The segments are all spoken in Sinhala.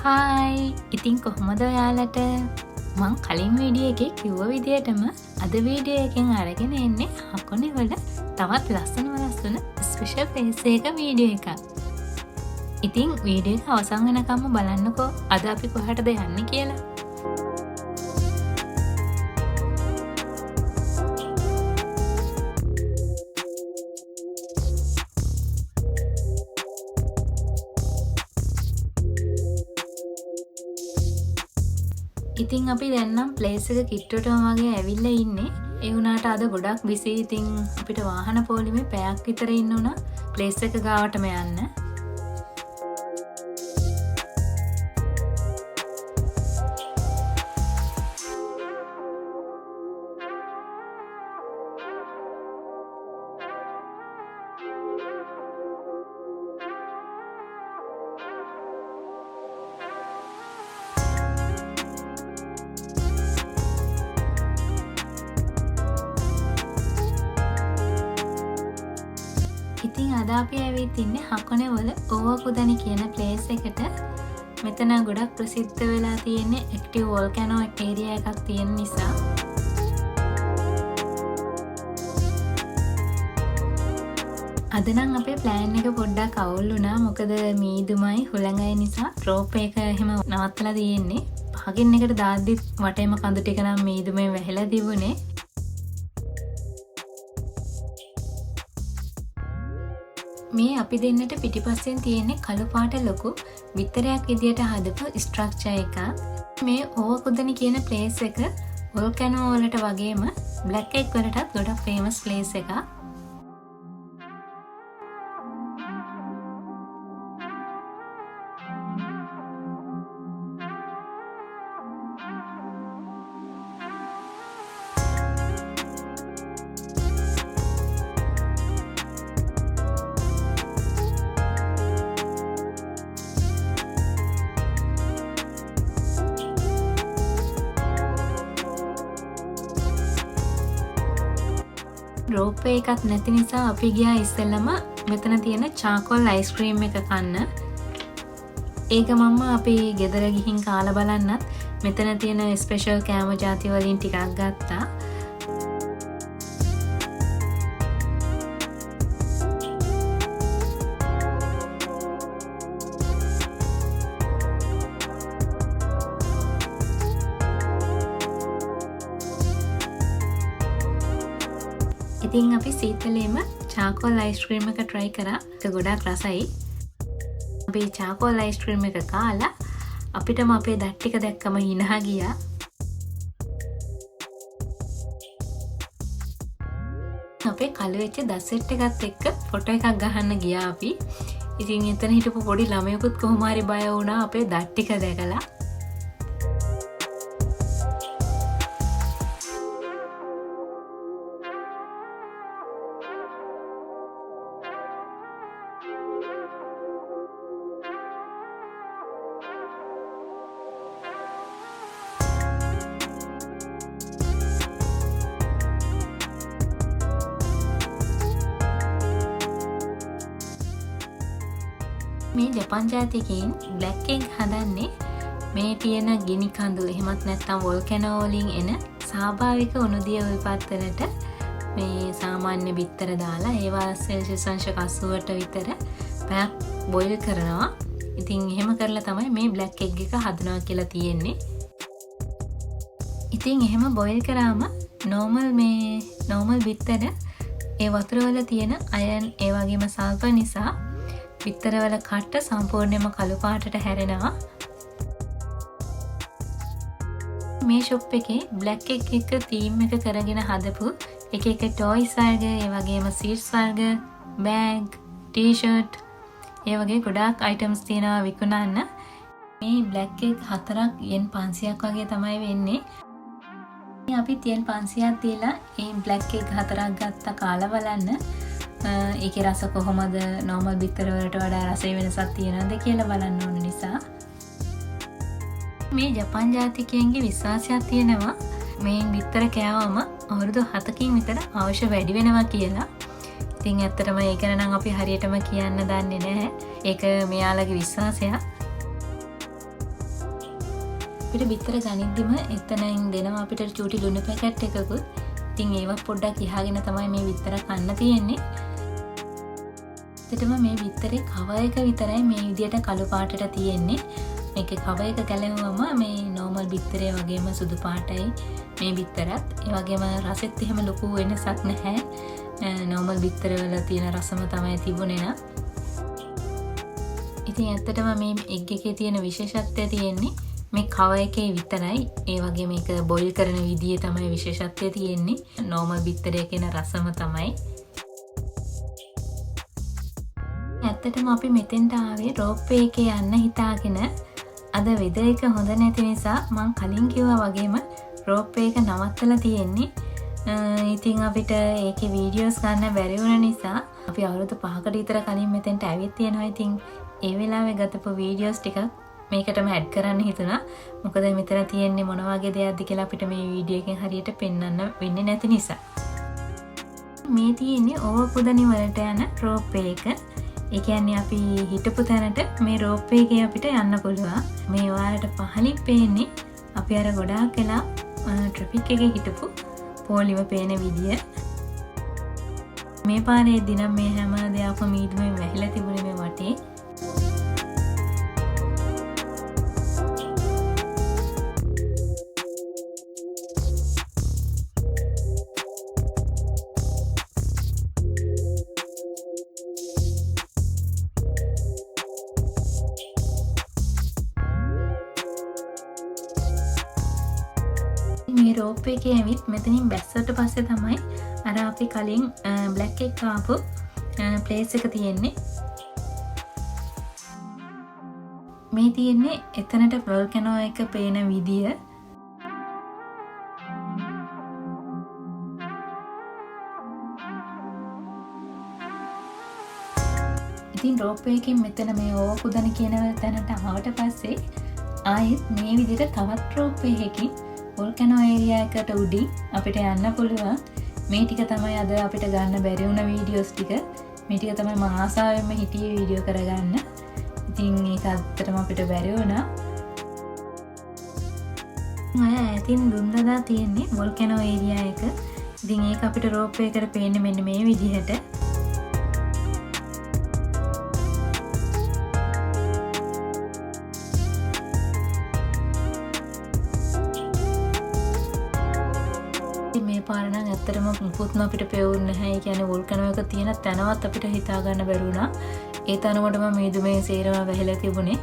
හායි ඉතින් කොහොමද ඔයාලට මං කලින් වීඩියෝ එකේ කිව්ව විදියටම අද වීඩියෝ එකෙන් අරගෙන එන්නේ හකොනේ වල තවත් ලස්සන ස්පෙෂල් ප්ලේස් එක වීඩියෝ එකක්. ඉතින් වීඩියෝ එක අවසන් වෙනකම්ම බලන්නකෝ අද අපි කොහටද යන්නේ කියලා. ඉතින් අපි දැන්නම් ප්ලේස් එක කිට්ටුවටම වගේ ඇවිල්ලා ඉන්නේ. ඒ වුණාට අද ගොඩක් බිසි. ඉතින් අපිට වාහන පොලිමේ පැයක් විතර ඉන්න උනා ප්ලේස් එක ගාවටම යන්න. ඉතින් අද අපි ඇවිත් ඉන්නේ හකොනේ වල ඕවකුදනි කියන ප්ලේස් එකට. මෙතන ගොඩක් ප්‍රසිද්ධ වෙලා තියෙන්නේ ඇක්ටිව් වෝල්කැනෝ ඒරියා එකක් තියෙන නිසා. අද නම් අපේ ප්ලෑන් එක පොඩ්ඩක් අවුල් වුණා. මොකද මීදුමයි හුළඟයි නිසා ඩ්‍රෝප් එක එහෙම නවත්තලා තියෙන්නේ. පහකින් එකට දාද්දි වටේම කඳු ටික නම් මීදුමෙන් වැහිලා තිබුණේ. මේ අපි දෙන්නට පිටිපස්සෙන් තියෙන්නේ කළු පාට ලොකු විතරයක් විදියට හදපු ස්ට්‍රක්චර් එකක්. මේ ඕවකුදනි කියන ප්ලේස් එක වෝල්කැනෝ වලට වගේම බ්ලැක් එග් වලටත් ගොඩක් ෆේමස් ප්ලේස් එකක්. රෝප් එකක් නැති නිසා අපි ගියා ඉස්සෙල්ලම මෙතන තියෙන චාකෝල් අයිස්ක්‍රීම් එක කන්න. ඒක මම අපි ගෙදර ගිහින් කාලා බලන්නත් මෙතන තියෙන ස්පෙෂල් කෑම ජාති වලින් ටිකක් ගත්තා. ඉතින් අපි සීතලේම චාකෝල් අයිස්ක්‍රීම් එක try කරා. ඒක ගොඩාක් රසයි. අපි චාකෝල් අයිස්ක්‍රීම් එක කාලා අපිටම අපේ දත් ටික දැක්කම හිනා ගියා. අපේ කළු වෙච්ච දත් සෙට් එකත් එක්ක ෆොටෝ එකක් ගහන්න ගියා අපි. ඉතින් එතන හිටපු පොඩි ළමයෙකුත් කොහොම හරි බය වුණා අපේ දත් ටික දැකලා. මේ ජපන් ජාතිකයින් බ්ලැක් එග් හදන්නේ මේ තියෙන ගිනි කඳු එහෙමත් නැත්නම් වෝල්කැනෝ වලින් එන ස්වාභාවික උණුදිය උල්පත් වලට මේ සාමාන්‍ය බිත්තර දාලා ඒවා සෙල්සියස් අංශ 80ට විතර පැයක් බොයිල් කරනවා. ඉතින් එහෙම කරලා තමයි මේ බ්ලැක් එග් එක හදනවා කියලා තියෙන්නේ. ඉතින් එහෙම බොයිල් කරාම නෝමල් බිත්තර ඒ වතුර වල තියෙන අයන් ඒ වගේම සල්ෆර් නිසා බිත්තරවල කට්ට සම්පූර්ණයෙන්ම කළු පාටට හැරෙනවා. මේ ෂොප් එකේ බ්ලැක් එග් එක තීම් එක කරගෙන හදපු එක ටොයිස් වර්ග, ඒ වගේම සීට්ස් වර්ග, බෑග්, ටී-ෂර්ට්, ඒ වගේ ගොඩාක් අයිටම්ස් තියෙනවා විකුණන්න. මේ බ්ලැක් එග් 4ක් යෙන් 500ක් වගේ තමයි වෙන්නේ. අපි yen 500ක් දීලා මේ බ්ලැක් එග් 4ක් ගත්ත කාලා බලන්න. ඒකේ රස කොහොමද නෝමල් බිත්තර වලට වඩා රසයේ වෙනසක් තියෙනවද කියලා බලන්න ඕන නිසා. මේ ජපන් ජාතිකයන්ගේ විශ්වාසයක් තියෙනවා මේ විතර කෑවම අවුරුදු 7කින් විතර අවශ්‍ය වැඩි වෙනවා කියලා. ඉතින් ඇත්තටම ඒක නම් අපි හරියටම කියන්න දන්නේ නැහැ. ඒක මෙයාලගේ විශ්වාසයක්. අපිට විතර ගනිද්දිම එතනින් දෙනවා අපිට චූටි ලුණු පැකට් එකකුත්. ඉතින් ඒවා පොඩ්ඩක් ඉහාගෙන තමයි මේ විතර කන්න තියෙන්නේ. ඇත්තටම මේ විතරේ කව එක විතරයි මේ විදියට කළු පාටට තියෙන්නේ. මේකේ කව එක ගැලෙවුවම මේ නෝමල් විතරේ වගේම සුදු පාටයි මේ විතරත්. ඒ වගේම රසෙත් එහෙම ලොකු වෙනසක් නැහැ. නෝමල් විතර වල තියෙන රසම තමයි තිබුණේ නා. ඉතින් ඇත්තටම මේ එග් එකේ තියෙන විශේෂත්වය තියෙන්නේ මේ කව එකේ විතරයි. ඒ වගේ මේක බොයිල් කරන විදිහේ තමයි විශේෂත්වය තියෙන්නේ. නෝමල් විතරේ කියන රසම තමයි. ඇත්තටම අපි මෙතෙන්ට ආවේ රෝප්වේ එකේ යන්න හිතාගෙන අද වෙදර් එක හොඳ නැති නිසා මං කලින් කිව්වා වගේම රෝප්වේ එක නවත්තලා තියෙන්නේ. ඉතින් අපිට ඒකේ වීඩියෝස් ගන්න බැරි වුණ නිසා අපි අවුරුදු 5කට විතර කලින් මෙතෙන්ට ඇවිත් තියෙනවා. ඉතින් ඒ වෙලාවේ ගතපු වීඩියෝස් ටික මේකටම ඇඩ් කරන්න හිතුණා. මොකද මෙතන තියෙන්නේ මොන වගේ දෙයක්ද කියලා අපිට මේ වීඩියෝ එකෙන් හරියට පෙන්වන්න වෙන්නේ නැති නිසා. මේ තියෙන්නේ ඕවපුදනි වලට යන රෝප්වේ එක. ඒ කියන්නේ අපි හිටපු තැනට මේ රෝප්වේ එකේ අපිට යන්න පුළුවන්. මේ ඔයාලට පහලින් පේන්නේ අපි අර ගොඩාක් වෙලා ට්‍රැෆික් එකේ හිටපු පොලිම පේන විදිය. මේ පාරේ දිනම් මේ හැම දෙයක්ම මීදුමෙන් වැහිලා තිබුණේ මේ වටේ. මේ රෝප්වේ එකේ ඇවිත් මෙතනින් බැස්සට පස්සේ තමයි අර අපි කලින් බ්ලැක් එක ආපු ප්ලේස් එක තියෙන්නේ. මේ තියෙන්නේ එතනට වොල්කනෝ එක පේන විදිය. ඉතින් රෝප්වේ එකෙන් මෙතන මේ ඕවපුදන කියන තැනට ආවට පස්සේ ආයෙත් මේ විදිහට තවත් රෝප්වේ එකකින් වොල්කනෝ ඒරියා එකට උඩින් අපිට යන්න පුළුවන්. මේ ටික තමයි අද අපිට ගන්න බැරි වුණ වීඩියෝස් ටික. මේ ටික තමයි මම ආසාවෙන්ම හිටියේ වීඩියෝ කරගන්න. ඉතින් ඒක ඇත්තටම අපිට බැරි වුණා. අය ඇතින් දුම්රදා තියෙන්නේ වොල්කනෝ ඒරියා එක. ඉතින් ඒක අපිට රෝප්වේ එකට පේන්නේ මෙන්න මේ විදිහට. මේ පාර නම් ඇත්තටම මුකුත්ම අපිට පෙවුන්නේ නැහැ. ඒ කියන්නේ වොල්කනෝ එක තියෙන තැනවත් අපිට හිතා ගන්න බැරි වුණා. ඒ තරමටම මීදුමේ සේරම වැහිලා තිබුණේ.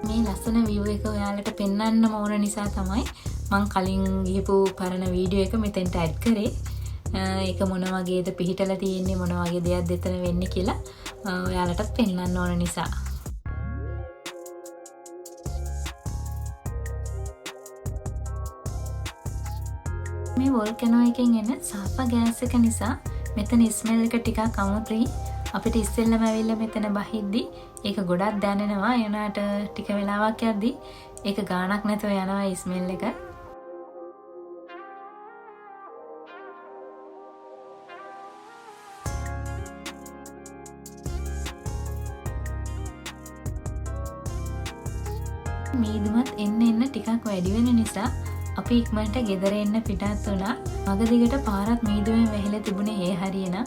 මේ ලස්සන view එක ඔයාලට පෙන්වන්න ඕන නිසා තමයි මම කලින් ගිහපු පරණ වීඩියෝ එක මෙතෙන්ට ඇඩ් කරේ. ඒක මොන වගේද පිහිටලා තියෙන්නේ, මොන වගේ දෙයක්ද එතන වෙන්නේ කියලා ඔයාලටත් පෙන්වන්න ඕන නිසා. මේ වොල්කනෝ එකෙන් එන සල්ෆර් ගෑස් එක නිසා මෙතන ස්මෙල් එක ටිකක් අමුතුයි. අපිට ඉස්සෙල්ලම ඇවිල්ලා මෙතන බහිද්දි ඒක ගොඩක් දැනෙනවා. ඒ වුණාට ටික වෙලාවක් යද්දි ඒක ගාණක් නැතුව යනවා ස්මෙල් එක. මීදුමත් එන්න ටිකක් වැඩි වෙන නිසා අපි ඉක්මනට ගෙදර එන්න පිටත් වුණා. මග දිගට පාරත් මීදුමෙන් වැහිලා තිබුණේ ඒ හරියන.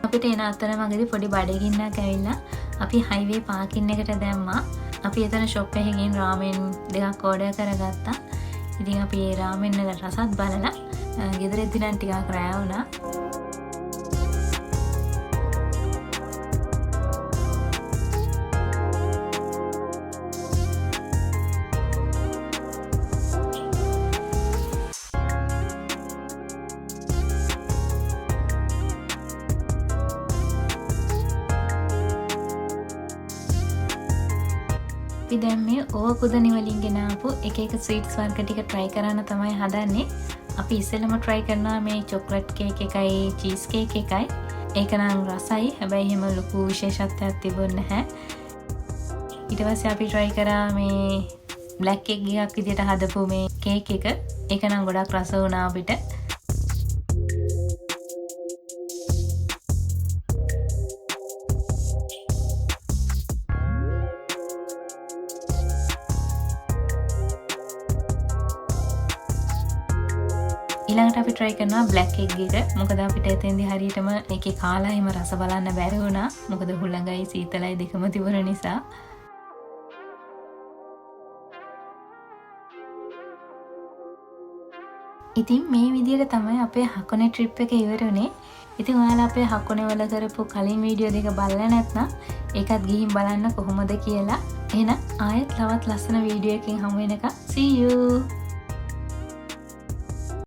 අපිට එන අතර මගදී පොඩි බඩගින්නක් ඇවිල්ලා අපි හයිවේ පාකින් එකට දැම්මා. අපි එතන ෂොප් එකේ ගිහින් රාමෙන් දෙකක් ඕඩර් කරගත්තා. ඉතින් අපි ඒ රාමෙන් වල රසත් බලලා ගෙදර එද්දි නම් ටිකක් රෑ වුණා. අපි දැන් මේ ඕවකුදනි වලින් ගෙනාපු එක එක ස්වීට්ස් වර්ග ටික try කරන්න තමයි හදන්නේ. අපි ඉස්සෙල්ලම try කරනවා මේ chocolate cake එකයි cheese cake එකයි. ඒක නම් රසයි. හැබැයි එහෙම ලොකු විශේෂත්වයක් තිබුණේ නැහැ. ඊට පස්සේ අපි try කරා මේ black cake එකක් විදියට හදපු මේ cake එක. ඒක නම් ගොඩක් රස වුණා අපිට. ඊළඟට අපි try කරනවා black egg එක. මොකද අපිට එතෙන්දී හරියටම ඒකේ කාලා හිම රස බලන්න බැරි වුණා. මොකද හුළඟයි සීතලයි දෙකම තිබුණ නිසා. ඉතින් මේ විදිහට තමයි අපේ හකොනේ trip එක ඉවර වුණේ. ඉතින් ඔයාලා අපේ හකොනේ වල කරපු කලින් වීඩියෝ දෙක බලලා නැත්නම් ඒකත් ගිහින් බලන්න කොහොමද කියලා. එහෙනම් ආයෙත් තවත් ලස්සන වීඩියෝ එකකින් හමු වෙනකම් see you.